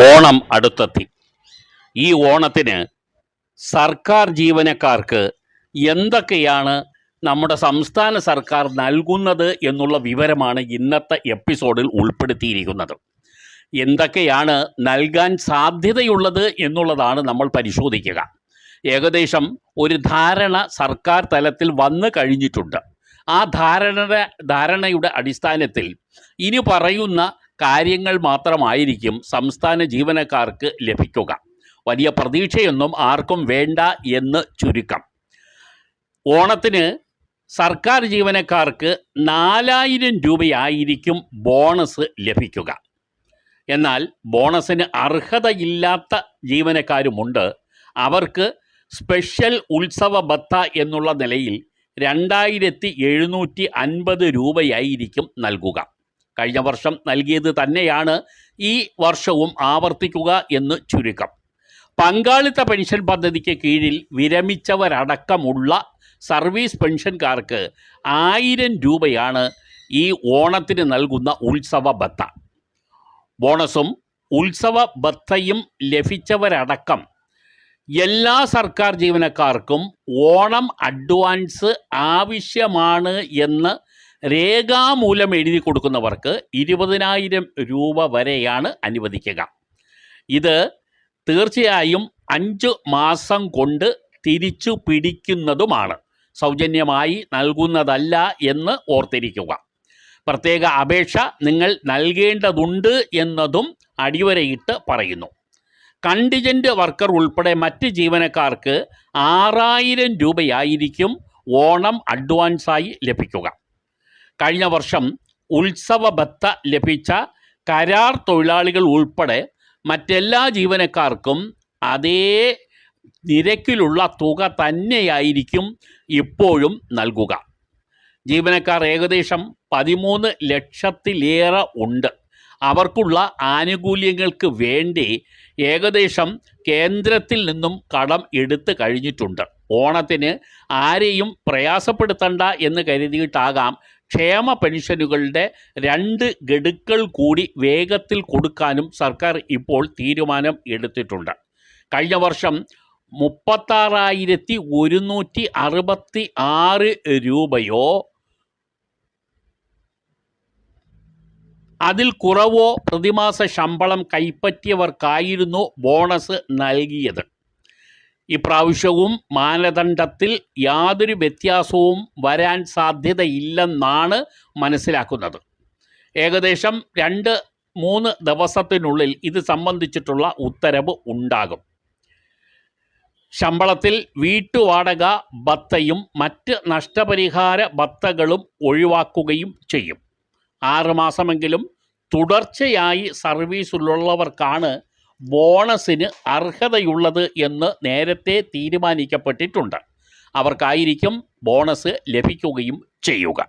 ഓണം അടുത്തെത്തി. ഈ ഓണത്തിന് സർക്കാർ ജീവനക്കാർക്ക് എന്തൊക്കെയാണ് നമ്മുടെ സംസ്ഥാന സർക്കാർ നൽകുന്നത് എന്നുള്ള വിവരമാണ് ഇന്നത്തെ എപ്പിസോഡിൽ ഉൾപ്പെടുത്തിയിരിക്കുന്നത്. എന്തൊക്കെയാണ് നൽകാൻ സാധ്യതയുള്ളത് എന്നുള്ളതാണ് നമ്മൾ പരിശോധിക്കുക. ഏകദേശം ഒരു ധാരണ സർക്കാർ തലത്തിൽ വന്നു കഴിഞ്ഞിട്ടുണ്ട്. ആ ധാരണയുടെ അടിസ്ഥാനത്തിൽ ഇനി പറയുന്ന കാര്യങ്ങൾ മാത്രമായിരിക്കും സംസ്ഥാന ജീവനക്കാർക്ക് ലഭിക്കുക. വലിയ പ്രതീക്ഷയൊന്നും ആർക്കും വേണ്ട എന്ന് ചുരുക്കം. ഓണത്തിന് സർക്കാർ ജീവനക്കാർക്ക് 4000 രൂപയായിരിക്കും ബോണസ് ലഭിക്കുക. എന്നാൽ ബോണസിന് അർഹതയില്ലാത്ത ജീവനക്കാരുമുണ്ട്. അവർക്ക് സ്പെഷ്യൽ ഉത്സവ ഭത്ത എന്നുള്ള നിലയിൽ 2750 രൂപയായിരിക്കും നൽകുക. കഴിഞ്ഞ വർഷം നൽകിയത് തന്നെയാണ് ഈ വർഷവും ആവർത്തിക്കുക എന്ന് ചുരുക്കം. പങ്കാളിത്ത പെൻഷൻ പദ്ധതിക്ക് കീഴിൽ വിരമിച്ചവരടക്കമുള്ള സർവീസ് പെൻഷൻകാർക്ക് 1000 രൂപയാണ് ഈ ഓണത്തിന് നൽകുന്ന ഉത്സവ ഭത്ത. ബോണസും ഉത്സവ ഭത്തയും ലഭിച്ചവരടക്കം എല്ലാ സർക്കാർ ജീവനക്കാർക്കും ഓണം അഡ്വാൻസ് ആവശ്യമാണ് എന്ന് രേഖാമൂലം എഴുതി കൊടുക്കുന്നവർക്ക് 20,000 രൂപ വരെയാണ് അനുവദിക്കുക. ഇത് തീർച്ചയായും 5 മാസം കൊണ്ട് തിരിച്ചു പിടിക്കുന്നതുമാണ്, സൗജന്യമായി നൽകുന്നതല്ല എന്ന് ഓർത്തിരിക്കുക. പ്രത്യേക അപേക്ഷ നിങ്ങൾ നൽകേണ്ടതുണ്ട് എന്നതും അടിവരയിട്ട് പറയുന്നു. കണ്ടിജൻ്റ് വർക്കർ ഉൾപ്പെടെ മറ്റ് ജീവനക്കാർക്ക് 6000 രൂപയായിരിക്കും ഓണം അഡ്വാൻസായി ലഭിക്കുക. കഴിഞ്ഞ വർഷം ഉത്സവ ഭത്ത ലഭിച്ച കരാർ തൊഴിലാളികൾ ഉൾപ്പെടെ മറ്റെല്ലാ ജീവനക്കാർക്കും അതേ നിരക്കിലുള്ള തുക തന്നെയായിരിക്കും ഇപ്പോഴും നൽകുക. ജീവനക്കാർ ഏകദേശം 13 ലക്ഷത്തിലേറെ ഉണ്ട്. അവർക്കുള്ള ആനുകൂല്യങ്ങൾക്ക് വേണ്ടി ഏകദേശം കേന്ദ്രത്തിൽ നിന്നും കടം എടുത്തു കഴിഞ്ഞിട്ടുണ്ട്. ഓണത്തിന് ആരെയും പ്രയാസപ്പെടുത്തണ്ട എന്ന് കരുതിയിട്ടാകാം ക്ഷേമ പെൻഷനുകളുടെ 2 ഗഡുക്കൾ കൂടി വേഗത്തിൽ കൊടുക്കാനും സർക്കാർ ഇപ്പോൾ തീരുമാനം എടുത്തിട്ടുണ്ട്. കഴിഞ്ഞ വർഷം 36,166 രൂപയോ അതിൽ കുറവോ പ്രതിമാസ ശമ്പളം കൈപ്പറ്റിയവർക്കായിരുന്നു ബോണസ് നൽകിയത്. ഇപ്രാവശ്യവും മാനദണ്ഡത്തിൽ യാതൊരു വ്യത്യാസവും വരാൻ സാധ്യതയില്ലെന്നാണ് മനസ്സിലാക്കുന്നത്. ഏകദേശം 2-3 ദിവസത്തിനുള്ളിൽ ഇത് സംബന്ധിച്ചിട്ടുള്ള ഉത്തരവ് ഉണ്ടാകും. ശമ്പളത്തിൽ വീട്ടുവാടക ഭത്തയും മറ്റ് നഷ്ടപരിഹാര ഭത്തകളും ഒഴിവാക്കുകയും ചെയ്യും. 6 മാസമെങ്കിലും തുടർച്ചയായി സർവീസിലുള്ളവർക്കാണ് ബോണസിന് അർഹതയുള്ളത് എന്ന് നേരത്തെ തീരുമാനിക്കപ്പെട്ടിട്ടുണ്ട്. അവർക്കായിരിക്കും ബോണസ് ലഭിക്കുകയും ചെയ്യുക.